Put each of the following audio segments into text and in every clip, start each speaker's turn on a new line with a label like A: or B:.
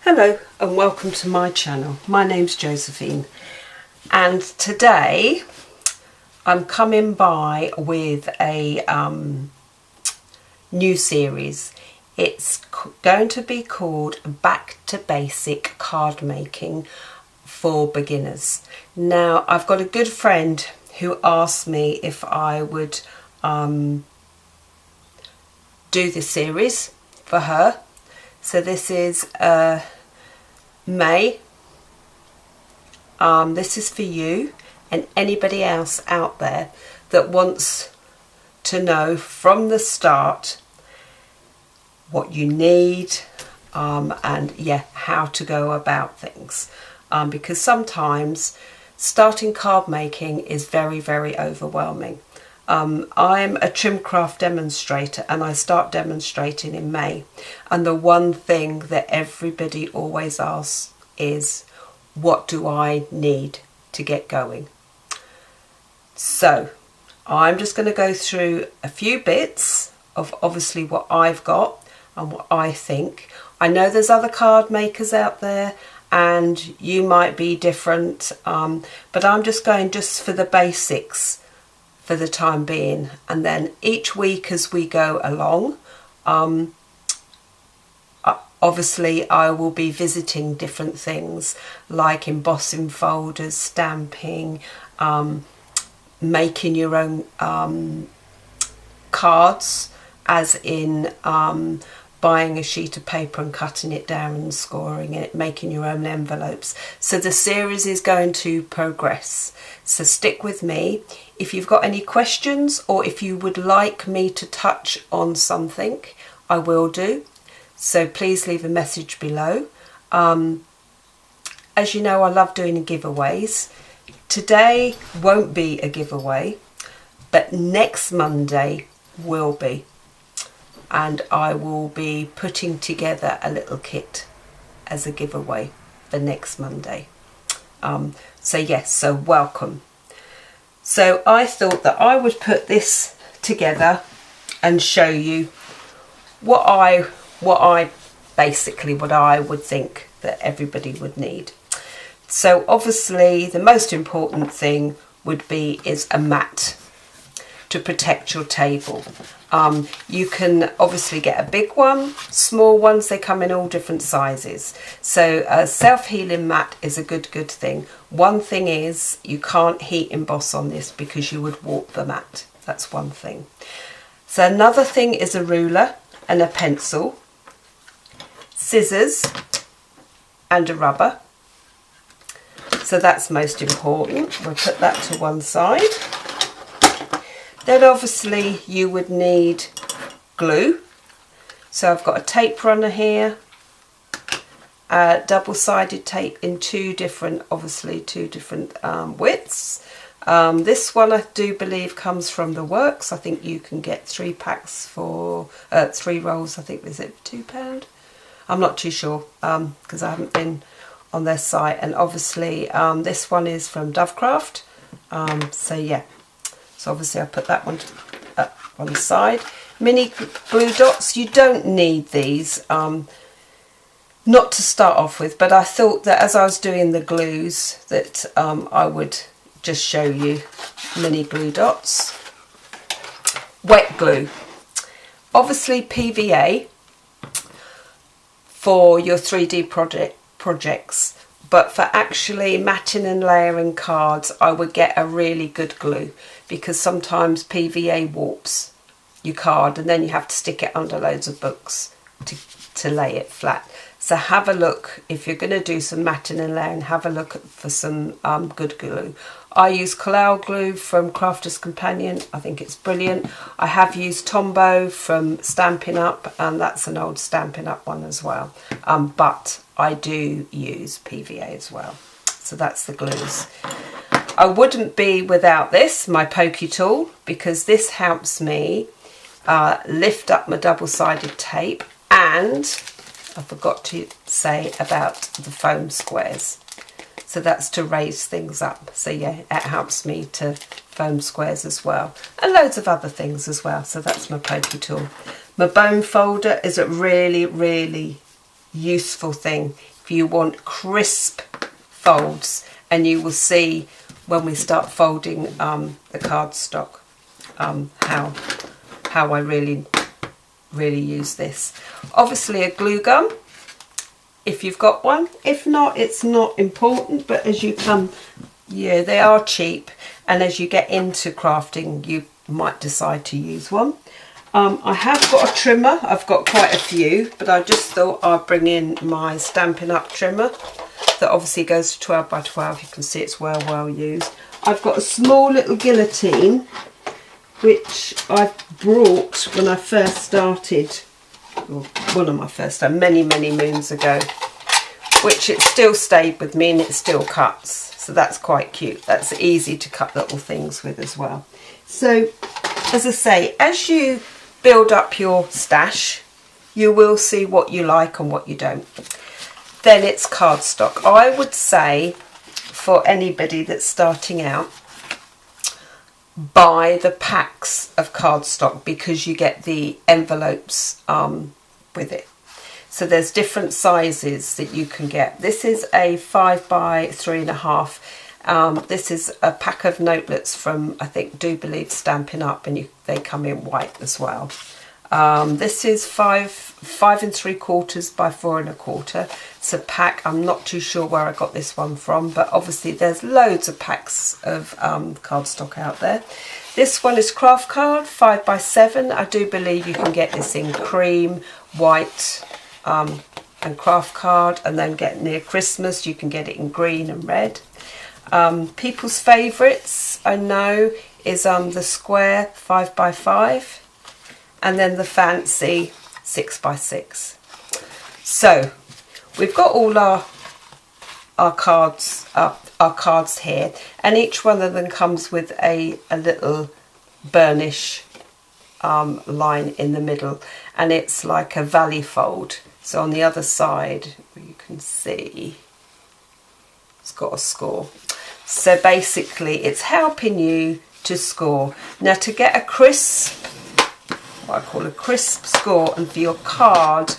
A: Hello and welcome to my channel. My name's Josephine and today I'm coming by with a new series. It's going to be called Back to Basic Card Making for Beginners. Now I've got a good friend who asked me if I would do this series for her. So this is May. This is for you and anybody else out there that wants to know from the start what you need and how to go about things, because sometimes starting card making is very overwhelming. I'm a Trimcraft demonstrator and I start demonstrating in May, and the one thing that everybody always asks is, what do I need to get going? So I'm just going to go through a few bits of obviously what I've got and what I think. I know there's other card makers out there and you might be different, but I'm just going for the basics for the time being, and then each week as we go along, obviously I will be visiting different things like embossing folders, stamping, making your own cards, as in buying a sheet of paper and cutting it down and scoring it, making your own envelopes. So the series is going to progress, so stick with me. If you've got any questions or if you would like me to touch on something, I will do, so please leave a message below. As you know, I love doing giveaways. Today won't be a giveaway, but next Monday will be. And I will be putting together a little kit as a giveaway for next Monday. So welcome. So I thought that I would put this together and show you what I would think that everybody would need. So obviously the most important thing is a mat to protect your table. You can obviously get a big one, small ones, they come in all different sizes. So a self-healing mat is a good thing. One thing is you can't heat emboss on this because you would warp the mat. That's one thing. So another thing is a ruler and a pencil, scissors and a rubber. So that's most important. We'll put that to one side. Then obviously you would need glue. So I've got a tape runner here, double-sided tape in two different widths. This one I do believe comes from The Works. I think you can get 3 packs for 3 rolls. I think, is it £2? I'm not too sure because I haven't been on their site. And obviously this one is from Dovecraft. So obviously I put that one up on the side. Mini glue dots, you don't need these, not to start off with, but I thought that as I was doing the glues that I would just show you mini glue dots. Wet glue. Obviously PVA for your 3D projects. But for actually matting and layering cards, I would get a really good glue, because sometimes PVA warps your card and then you have to stick it under loads of books to lay it flat. So have a look, if you're going to do some matting and layering, have a look for some good glue. I use Collall glue from Crafter's Companion. I think it's brilliant. I have used Tombow from Stampin' Up, and that's an old Stampin' Up one as well. But I do use PVA as well. So that's the glues. I wouldn't be without this, my pokey tool, because this helps me lift up my double-sided tape, and I forgot to say about the foam squares. So that's to raise things up. So yeah, it helps me to foam squares as well, and loads of other things as well. So that's my pokey tool. My bone folder is a really useful thing if you want crisp folds, and you will see when we start folding the cardstock how I really use this. Obviously a glue gun if you've got one. If not, it's not important, but as you come, yeah, they are cheap, and as you get into crafting you might decide to use one. I have got a trimmer. I've got quite a few, but I just thought I'd bring in my Stampin' Up! Trimmer that obviously goes to 12 by 12. You can see it's well used. I've got a small little guillotine which I brought when I first started, or one of my first time, many moons ago, which it still stayed with me and it still cuts, so that's quite cute. That's easy to cut little things with as well. So as I say, as you build up your stash, you will see what you like and what you don't. Then it's cardstock. I would say for anybody that's starting out, buy the packs of cardstock because you get the envelopes with it. So there's different sizes that you can get. This is a 5 by 3.5. This is a pack of notelets from, I think, Do Believe Stampin' Up, and they come in white as well. This is 5 3/4 by 4 1/4. It's a pack. I'm not too sure where I got this one from, but obviously there's loads of packs of cardstock out there. This one is Craft Card 5 by 7. I do believe you can get this in cream, white, and Craft Card, and then get near Christmas you can get it in green and red. People's favourites I know is the square 5 by 5, and then the fancy 6 by 6. So we've got all our cards here, and each one of them comes with a little burnish line in the middle, and it's like a valley fold. So on the other side you can see it's got a score. So basically it's helping you to score. Now to get a crisp, what I call a crisp score, and for your card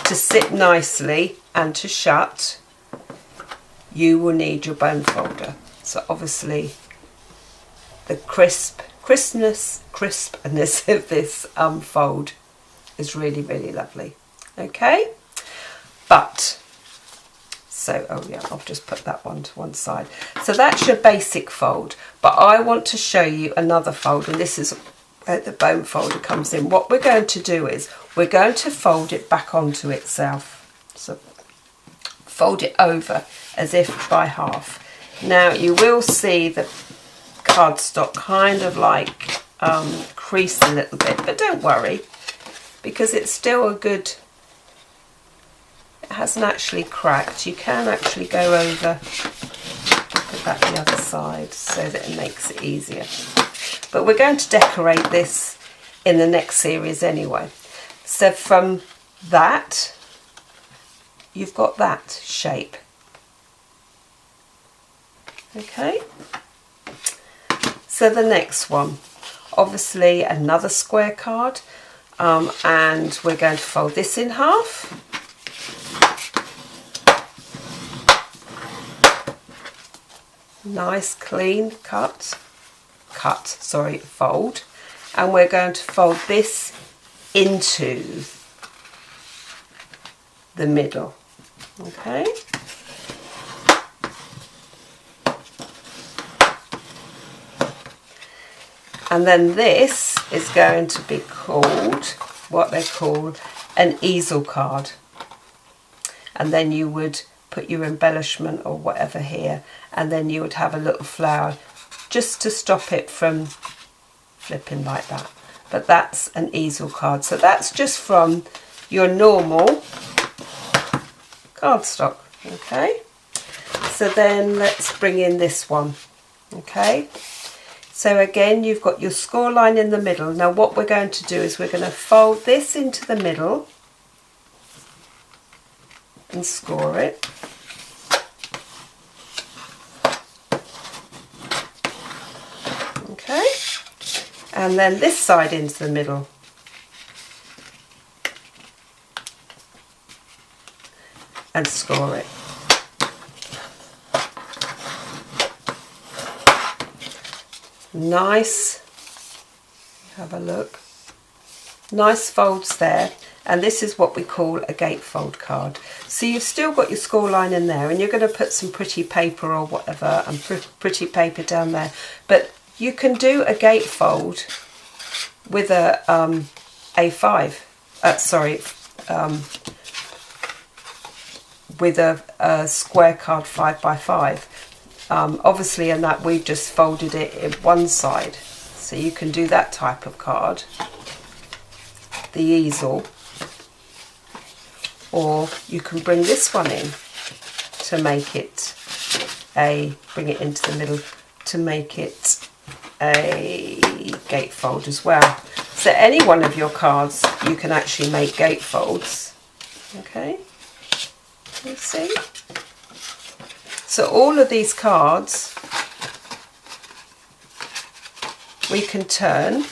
A: to sit nicely and to shut, you will need your bone folder. So obviously the crispness of this fold is really lovely. Okay, but so, oh yeah, I'll just put that one to one side. So that's your basic fold, but I want to show you another fold, and this is where the bone folder comes in. What we're going to do is we're going to fold it back onto itself. So fold it over as if by half. Now you will see the cardstock kind of like crease a little bit, but don't worry, because it's still a good, it hasn't actually cracked. You can actually go over, put that the other side so that it makes it easier. But we're going to decorate this in the next series anyway. So from that, you've got that shape. Okay. So the next one, obviously another square card, and we're going to fold this in half. Nice clean fold, and we're going to fold this into the middle. Okay, and then this is going to be called what they call an easel card, and then you would put your embellishment or whatever here, and then you would have a little flower just to stop it from flipping like that. But that's an easel card. So that's just from your normal cardstock. Okay, so then let's bring in this one. Okay, so again you've got your score line in the middle. Now what we're going to do is we're going to fold this into the middle and score it. Okay, and then this side into the middle. and score it. Nice, have a look, nice folds there, and this is what we call a gatefold card. So you've still got your score line in there, and you're going to put some pretty paper or whatever, and pretty paper down there, but you can do a gatefold with a A5, with a square card 5x5. Obviously in that we've just folded it in one side, so you can do that type of card, the easel, or you can bring this one in to make it bring it into the middle to make it a gatefold as well. So any one of your cards you can actually make gatefolds. Okay, you see? So all of these cards we can turn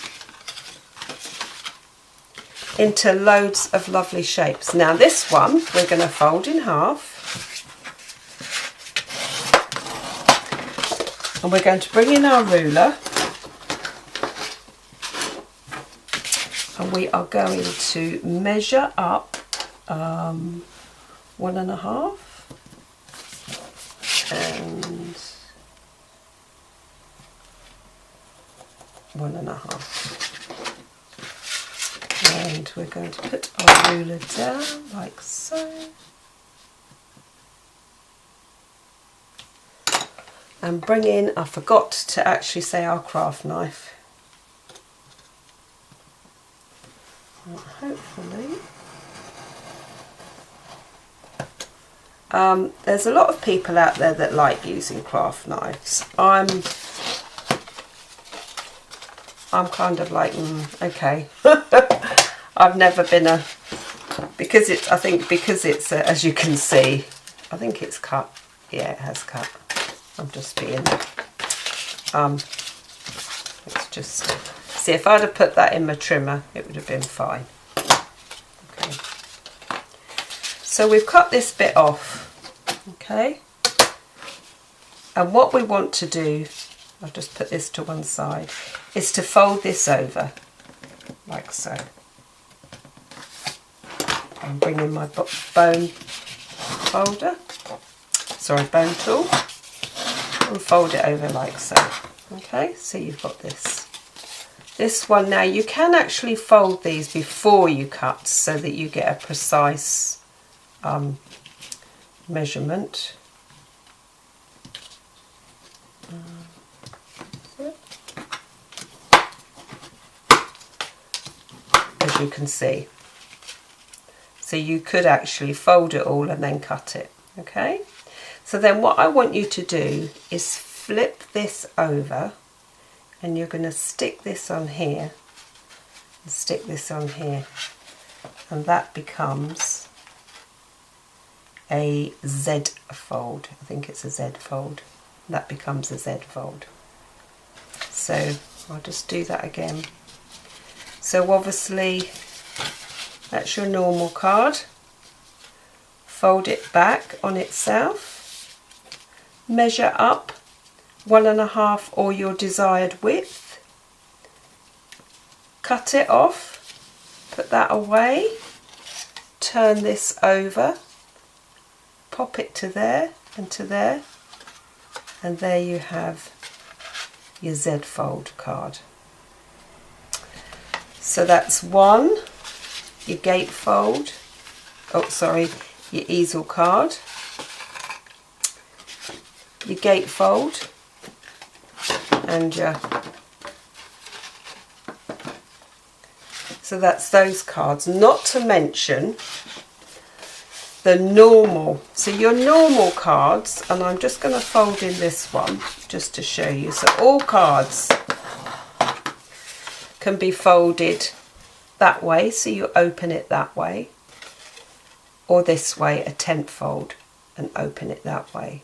A: into loads of lovely shapes. Now this one we're going to fold in half, and we're going to bring in our ruler, and we are going to measure up 1.5 and 1.5, and we're going to put our ruler down like so, and bring in, I forgot to actually say, our craft knife. And hopefully there's a lot of people out there that like using craft knives. I'm kind of like, okay. I've never been a, because it's, I think because it's as you can see, I think it's cut. Yeah, it has cut. I'm just being let's just see, if I'd have put that in my trimmer it would have been fine. Okay, so we've cut this bit off. Okay, and what we want to do, I'll just put this to one side, is to fold this over like so. I'm bringing my bone folder, bone tool, and fold it over like so. Okay, so you've got this one. Now you can actually fold these before you cut so that you get a precise measurement. As you can see, so you could actually fold it all and then cut it. Okay, so then what I want you to do is flip this over, and you're going to stick this on here and stick this on here, and that becomes a Z fold. I think it's a Z fold. That becomes a Z fold. So I'll just do that again. So obviously that's your normal card. Fold it back on itself, measure up 1.5 or your desired width, cut it off, put that away, turn this over, pop it to there and to there, and there you have your Z fold card. So that's one, your gatefold, your easel card, your gatefold, and your, so that's those cards, not to mention the normal. So your normal cards, and I'm just going to fold in this one just to show you. So all cards can be folded that way, so you open it that way, or this way, a 10th fold, and open it that way.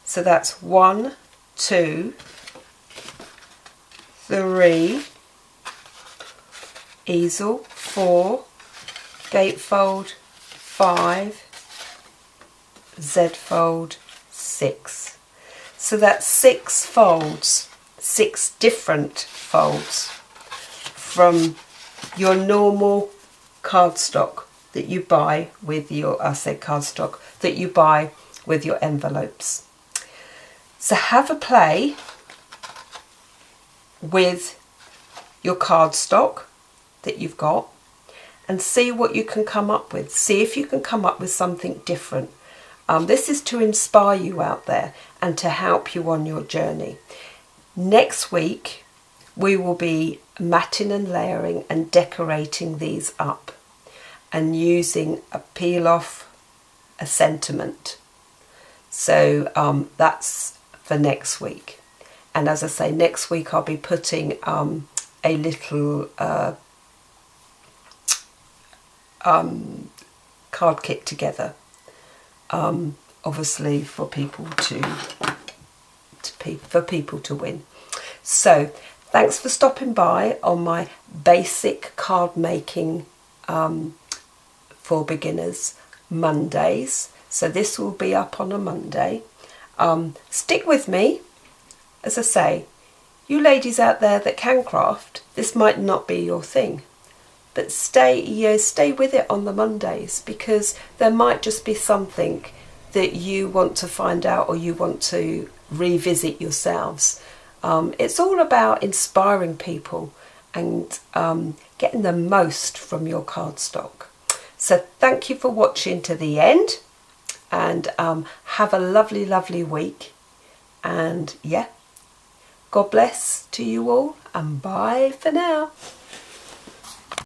A: So that's 1, 2, 3, easel, 4, gatefold, 5, Z fold, 6. So that's 6 folds, 6 different folds from your normal cardstock that you buy with your, I said cardstock, that you buy with your envelopes. So have a play with your cardstock that you've got and see what you can come up with. See if you can come up with something different. This is to inspire you out there and to help you on your journey. Next week we will be matting and layering and decorating these up and using a peel off, a sentiment. So that's for next week. And as I say, next week I'll be putting a little card kit together, obviously for people to win. So thanks for stopping by on my basic card making for beginners Mondays. So this will be up on a Monday. Stick with me. As I say, you ladies out there that can craft, this might not be your thing, but stay with it on the Mondays, because there might just be something that you want to find out or you want to revisit yourselves. It's all about inspiring people and getting the most from your cardstock. So thank you for watching to the end, and have a lovely, lovely week. And yeah, God bless to you all, and bye for now.